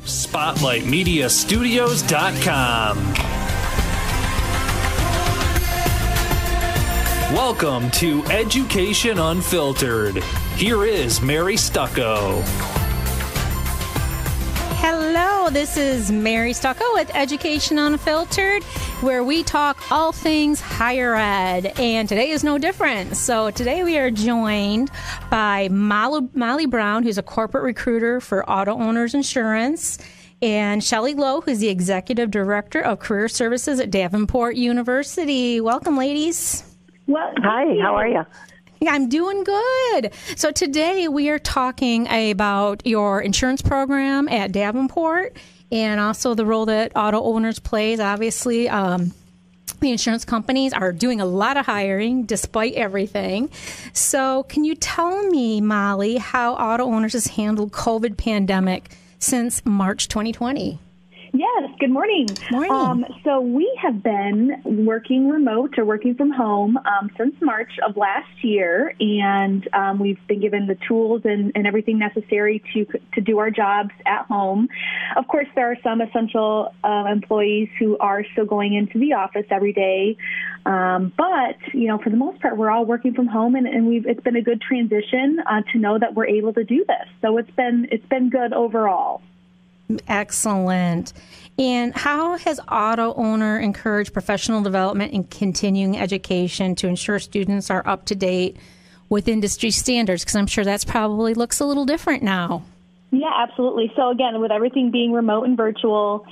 SpotlightMediaStudios.com. Welcome to Education Unfiltered. Here is Mary Stucco. Hello, this is Mary Stucco with Education Unfiltered, where we talk all things higher ed, and today is no different. So today we are joined by Molly Brown, who's a corporate recruiter for Auto Owners Insurance, and Shelley Lowe, who's the Executive Director of Career Services at Davenport University. Welcome, ladies. Well, hi, how are you? I'm doing good. So today we are talking about your insurance program at Davenport and also the role that auto owners plays. Obviously, the insurance companies are doing a lot of hiring despite everything. So can you tell me, Molly, how auto owners has handled COVID pandemic since March 2020? Yes, good morning. Morning. So we have been working remote or working from home since March of last year, and we've been given the tools and everything necessary to do our jobs at home. Of course, there are some essential employees who are still going into the office every day, but for the most part, we're all working from home, and it's been a good transition to know that we're able to do this. So it's been good overall. Excellent. And how has Auto Owner encouraged professional development and continuing education to ensure students are up to date with industry standards? Because I'm sure that's probably looks a little different now. Yeah, absolutely. So again, with everything being remote and virtual,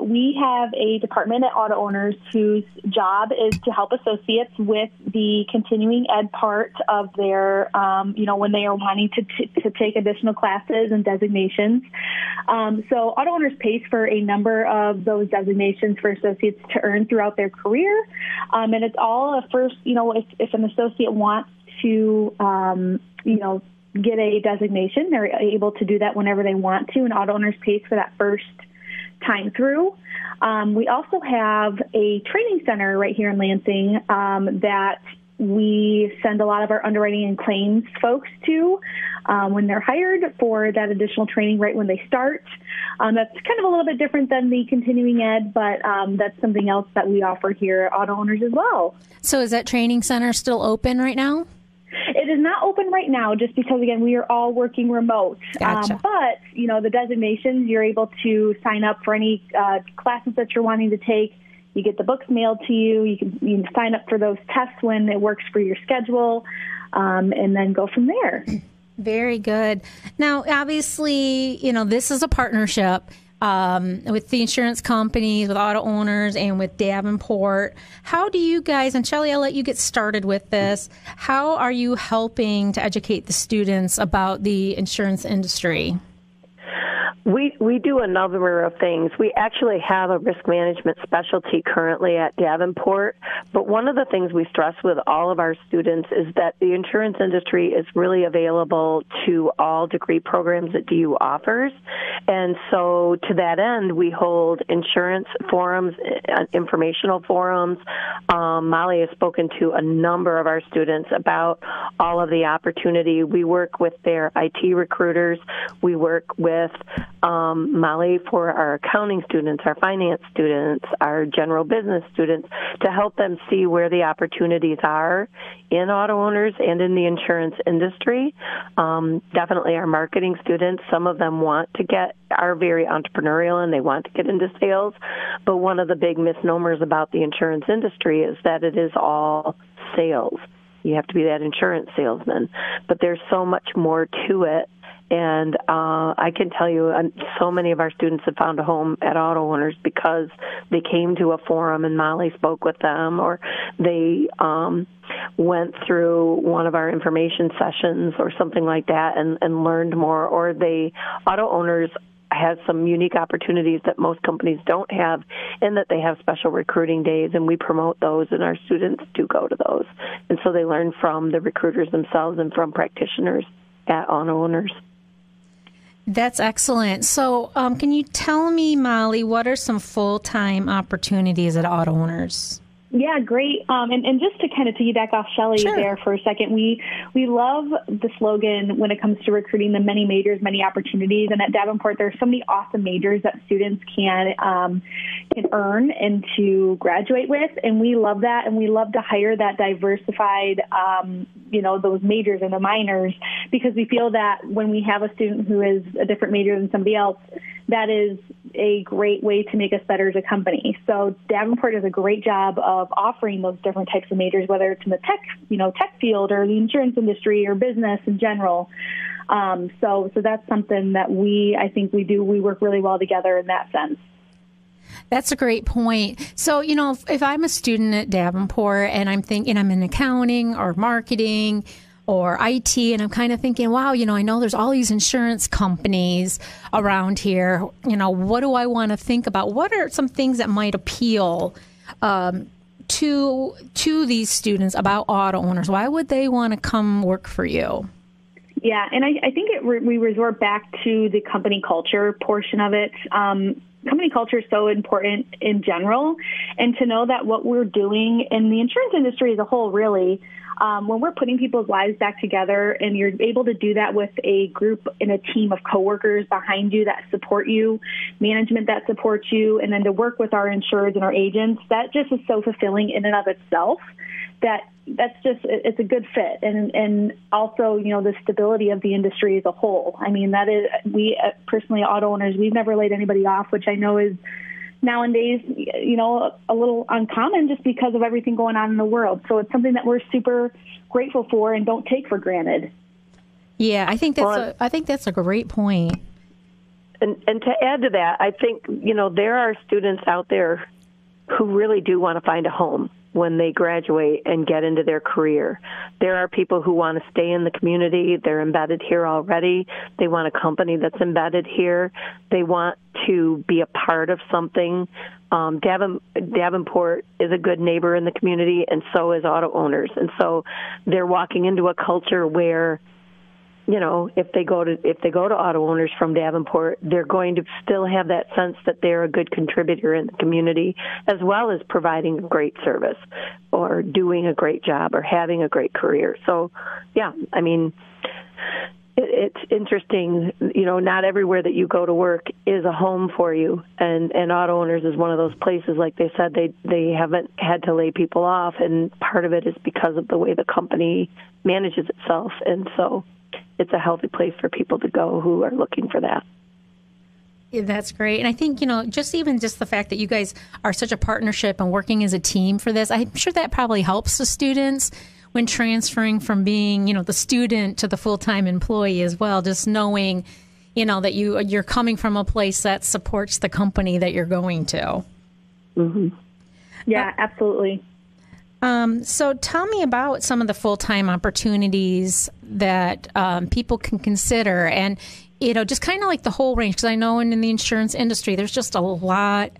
we have a department at Auto Owners whose job is to help associates with the continuing ed part of their, when they are wanting to take additional classes and designations. So Auto Owners pays for a number of those designations for associates to earn throughout their career. And it's all a first, if an associate wants to, get a designation, they're able to do that whenever they want to, and Auto Owners pays for that first time through. We also have a training center right here in Lansing that we send a lot of our underwriting and claims folks to when they're hired for that additional training right when they start. That's kind of a little bit different than the continuing ed, but that's something else that we offer here at Auto Owners as well. So is that training center still open right now? It is not open right now just because, again, we are all working remote. Gotcha. But, the designations, you're able to sign up for any classes that you're wanting to take. You get the books mailed to you. You can sign up for those tests when it works for your schedule, and then go from there. Very good. Now, obviously, this is a partnership with the insurance companies, with auto owners, and with Davenport. How do you guys, and Shelley, I'll let you get started with this, how are you helping to educate the students about the insurance industry? We do a number of things. We actually have a risk management specialty currently at Davenport, but one of the things we stress with all of our students is that the insurance industry is really available to all degree programs that DU offers. And so to that end, we hold insurance forums, informational forums. Molly has spoken to a number of our students about all of the opportunity. We work with their IT recruiters. We work with Molly for our accounting students, our finance students, our general business students, to help them see where the opportunities are in auto owners and in the insurance industry. Definitely our marketing students, some of them are very entrepreneurial and they want to get into sales. But one of the big misnomers about the insurance industry is that it is all sales. You have to be that insurance salesman. But there's so much more to it. And I can tell you, so many of our students have found a home at Auto Owners because they came to a forum and Molly spoke with them, or they went through one of our information sessions or something like that and learned more, or Auto Owners has some unique opportunities that most companies don't have, in that they have special recruiting days, and we promote those, and our students do go to those. And so they learn from the recruiters themselves and from practitioners at Auto Owners. That's excellent. So can you tell me, Molly, what are some full-time opportunities at Auto Owners? Yeah, great. And just to kind of piggyback off Shelley there for a second, we love the slogan when it comes to recruiting, the many majors, many opportunities. And at Davenport, there's so many awesome majors that students can earn and to graduate with. And we love that. And we love to hire that diversified, those majors and the minors, because we feel that when we have a student who is a different major than somebody else, that is a great way to make us better as a company. So Davenport does a great job of offering those different types of majors, whether it's in the tech field or the insurance industry or business in general. So that's something that I think we do. We work really well together in that sense. That's a great point. So, if I'm a student at Davenport and I'm thinking I'm in accounting or marketing or IT, and I'm kind of thinking, wow, I know there's all these insurance companies around here. What do I want to think about? What are some things that might appeal to these students about auto owners? Why would they want to come work for you? Yeah, and I think we resort back to the company culture portion of it. Company culture is so important in general, and to know that what we're doing in the insurance industry as a whole, really, when we're putting people's lives back together, and you're able to do that with a group and a team of coworkers behind you that support you, management that supports you, and then to work with our insurers and our agents, that just is so fulfilling in and of itself. It's a good fit. And also, the stability of the industry as a whole. I mean, that is, we personally, auto owners, we've never laid anybody off, which I know is nowadays, a little uncommon just because of everything going on in the world. So it's something that we're super grateful for and don't take for granted. Yeah, I think that's a great point. And to add to that, I think, there are students out there who really do want to find a home when they graduate and get into their career. There are people who want to stay in the community. They're embedded here already. They want a company that's embedded here. They want to be a part of something. Davenport is a good neighbor in the community, and so is auto owners. And so they're walking into a culture where, if they go to auto owners from Davenport, they're going to still have that sense that they're a good contributor in the community, as well as providing a great service or doing a great job or having a great career. So, yeah, I mean, it's interesting. Not everywhere that you go to work is a home for you, and auto owners is one of those places. Like they said, they haven't had to lay people off, and part of it is because of the way the company manages itself, and so it's a healthy place for people to go who are looking for that. Yeah, that's great. And I think, just the fact that you guys are such a partnership and working as a team for this, I'm sure that probably helps the students when transferring from being, the student to the full-time employee as well, just knowing, that you're coming from a place that supports the company that you're going to. Mm-hmm. Yeah, absolutely. So tell me about some of the full-time opportunities that people can consider, and just kind of like the whole range, because I know in the insurance industry there's just a lot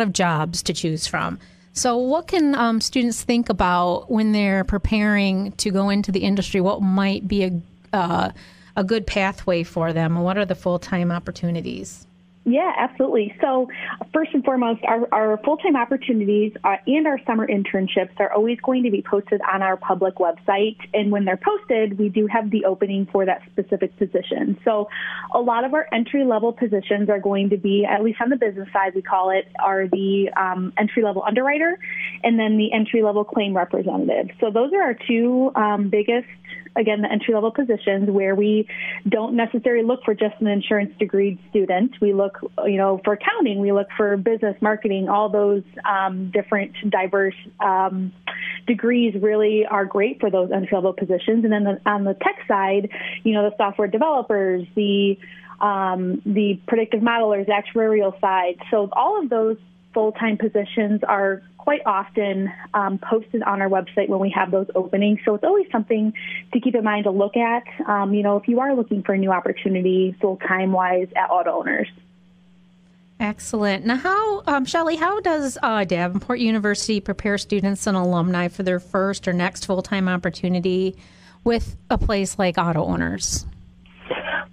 of jobs to choose from. So what can students think about when they're preparing to go into the industry? What might be a good pathway for them, and what are the full-time opportunities? Yeah, absolutely. So first and foremost, our full-time opportunities and our summer internships are always going to be posted on our public website. And when they're posted, we do have the opening for that specific position. So a lot of our entry-level positions are going to be, at least on the business side, we call it, are the entry-level underwriter and then the entry-level claim representative. So those are our two biggest, again, the entry-level positions where we don't necessarily look for just an insurance degree student. We look, for accounting, we look for business, marketing, all those different diverse degrees really are great for those entry-level positions. And then on the tech side, the software developers, the predictive modelers, the actuarial side. So all of those full-time positions are quite often posted on our website when we have those openings. So it's always something to keep in mind to look at, if you are looking for a new opportunity full-time wise at auto owners. Excellent. Now, Shelley, how does Davenport University prepare students and alumni for their first or next full-time opportunity with a place like auto owners?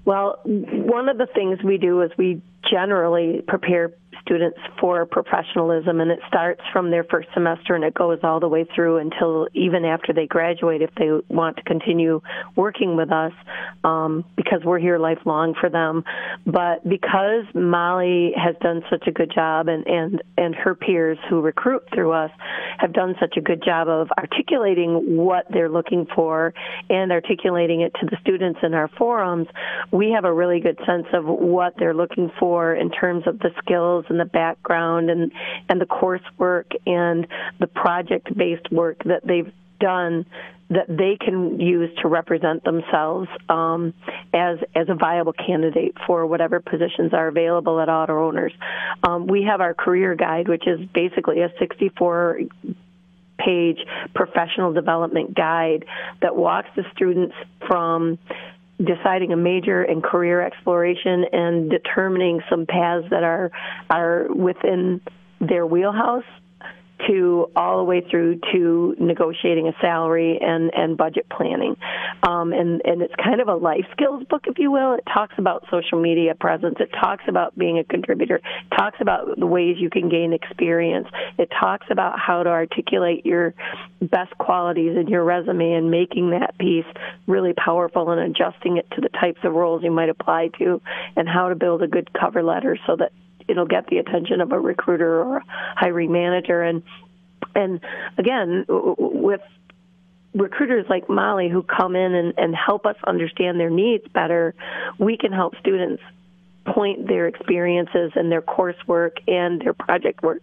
Well, one of the things we do is we generally prepare students for professionalism, and it starts from their first semester and it goes all the way through until even after they graduate if they want to continue working with us, because we're here lifelong for them. But because Molly has done such a good job, and her peers who recruit through us have done such a good job of articulating what they're looking for and articulating it to the students in our forums, we have a really good sense of what they're looking for in terms of the skills and the background and the coursework and the project-based work that they've done that they can use to represent themselves as a viable candidate for whatever positions are available at auto owners. We have our career guide, which is basically a 64-page professional development guide that walks the students from deciding a major in career exploration and determining some paths that are within their wheelhouse to all the way through to negotiating a salary and budget planning. And it's kind of a life skills book, if you will. It talks about social media presence. It talks about being a contributor. It talks about the ways you can gain experience. It talks about how to articulate your best qualities in your resume and making that piece really powerful and adjusting it to the types of roles you might apply to, and how to build a good cover letter so that it'll get the attention of a recruiter or a hiring manager. And again, with recruiters like Molly who come in and help us understand their needs better, we can help students point their experiences and their coursework and their project work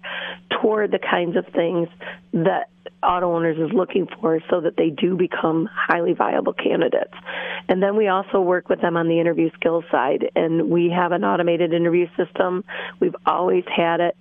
toward the kinds of things that auto owners is looking for so that they do become highly viable candidates. And then we also work with them on the interview skills side, and we have an automated interview system. We've always had it.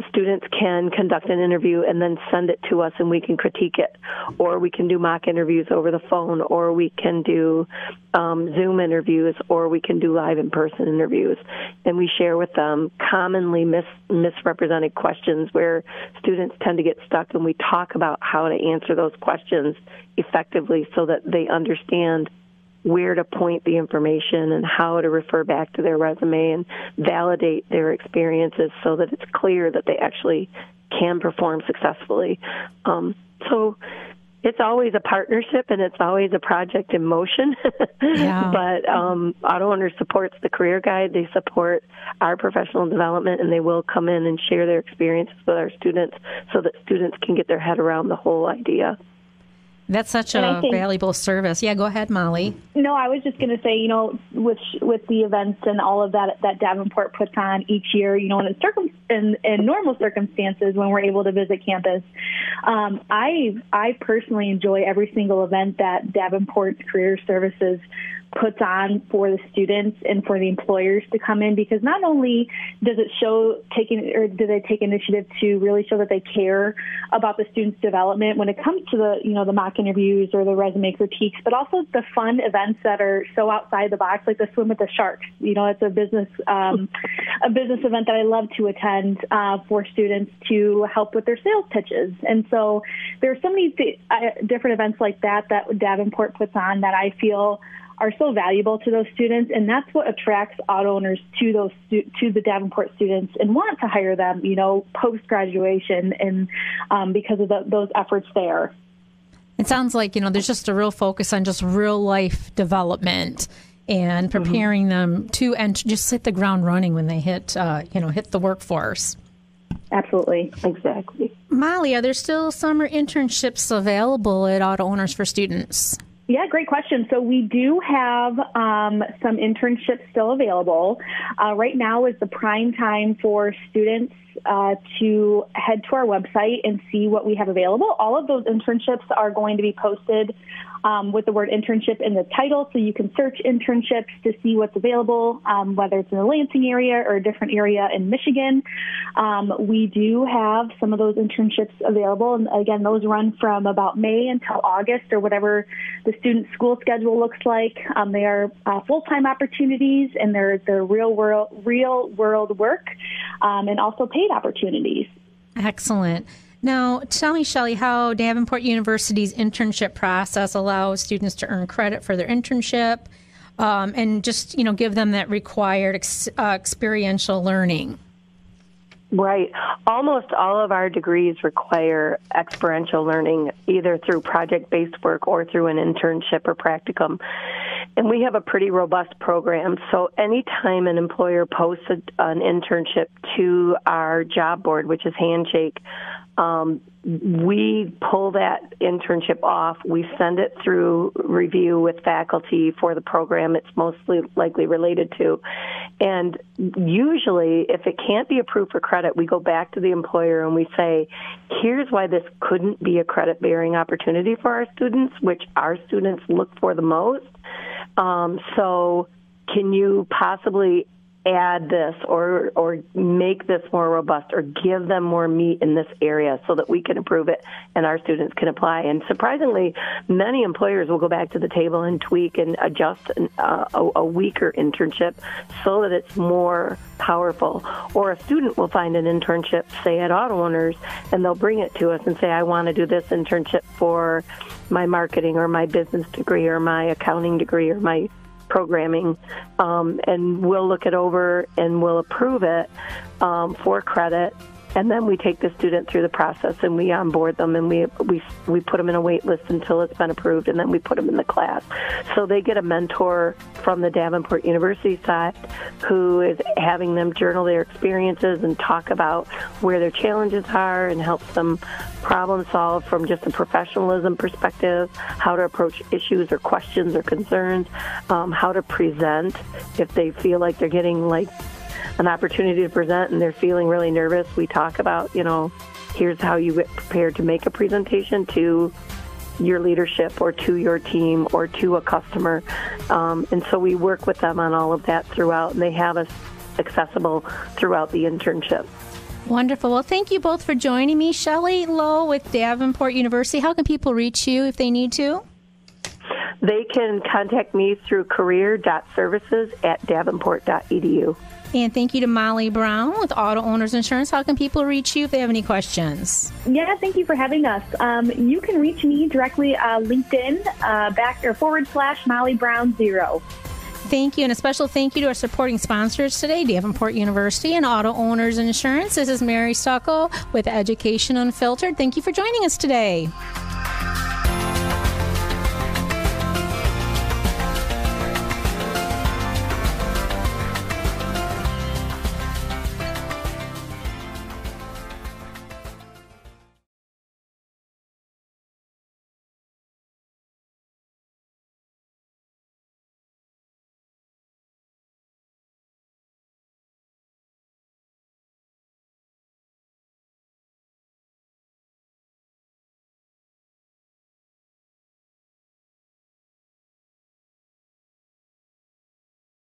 Students can conduct an interview and then send it to us, and we can critique it. Or we can do mock interviews over the phone, or we can do Zoom interviews, or we can do live in-person interviews. And we share with them commonly misrepresented questions where students tend to get stuck, and we talk about how to answer those questions effectively so that they understand where to point the information and how to refer back to their resume and validate their experiences so that it's clear that they actually can perform successfully. So it's always a partnership and it's always a project in motion. Yeah. But Auto Owners supports the career guide. They support our professional development, and they will come in and share their experiences with our students so that students can get their head around the whole idea. That's such a valuable service. Yeah, go ahead, Molly. No, I was just going to say, with the events and all of that Davenport puts on each year, in normal circumstances when we're able to visit campus, I personally enjoy every single event that Davenport Career Services puts on for the students and for the employers to come in, because not only does it do they take initiative to really show that they care about the students' development when it comes to the mock interviews or the resume critiques, but also the fun events that are so outside the box, like the swim with the sharks. It's a business event that I love to attend for students to help with their sales pitches. And so there are so many different events like that Davenport puts on that I feel are so valuable to those students, and that's what attracts auto owners to the Davenport students and want to hire them, post graduation, and because of those efforts there. It sounds like there's just a real focus on just real life development and preparing them to just hit the ground running when they hit the workforce. Absolutely, exactly. Molly, are there still summer internships available at Auto Owners for students? Yeah, great question. So we do have some internships still available. Right now is the prime time for students to head to our website and see what we have available. All of those internships are going to be posted with the word internship in the title, so you can search internships to see what's available, whether it's in the Lansing area or a different area in Michigan. We do have some of those internships available, and again, those run from about May until August or whatever the student's school schedule looks like. They are full-time opportunities, and they're real world work, and also paid opportunities. Excellent. Now, tell me, Shelley, how Davenport University's internship process allows students to earn credit for their internship. and just, give them that required experiential learning. Right. Almost all of our degrees require experiential learning, either through project-based work or through an internship or practicum. And we have a pretty robust program. So anytime an employer posts an internship to our job board, which is Handshake, we pull that internship off. We send it through review with faculty for the program it's mostly likely related to. And usually, if it can't be approved for credit, we go back to the employer and we say, here's why this couldn't be a credit-bearing opportunity for our students, which our students look for the most. So can you possibly add this or make this more robust or give them more meat in this area so that we can approve it and our students can apply? And surprisingly, many employers will go back to the table and tweak and adjust a weaker internship so that it's more powerful. Or a student will find an internship, say at Auto Owners, and they'll bring it to us and say, I want to do this internship for my marketing or my business degree or my accounting degree or my programming, and we'll look it over and we'll approve it for credit, and then we take the student through the process and we onboard them and we put them in a wait list until it's been approved, and then we put them in the class. So they get a mentor from the Davenport University side who is having them journal their experiences and talk about where their challenges are and helps them problem solve from just a professionalism perspective, how to approach issues or questions or concerns, how to present if they feel like they're getting an opportunity to present and they're feeling really nervous. We talk about, here's how you get prepared to make a presentation to your leadership or to your team or to a customer. And so we work with them on all of that throughout, and they have us accessible throughout the internship. Wonderful. Well, thank you both for joining me. Shelley, Lowe with Davenport University. How can people reach you if they need to? They can contact me through career.services@davenport.edu. And thank you to Molly Brown with Auto Owners Insurance. How can people reach you if they have any questions? Yeah, thank you for having us. You can reach me directly LinkedIn /Molly Brown 0. Thank you, and a special thank you to our supporting sponsors today, Davenport University and Auto Owners Insurance. This is Mary Stucco with Education Unfiltered. Thank you for joining us today.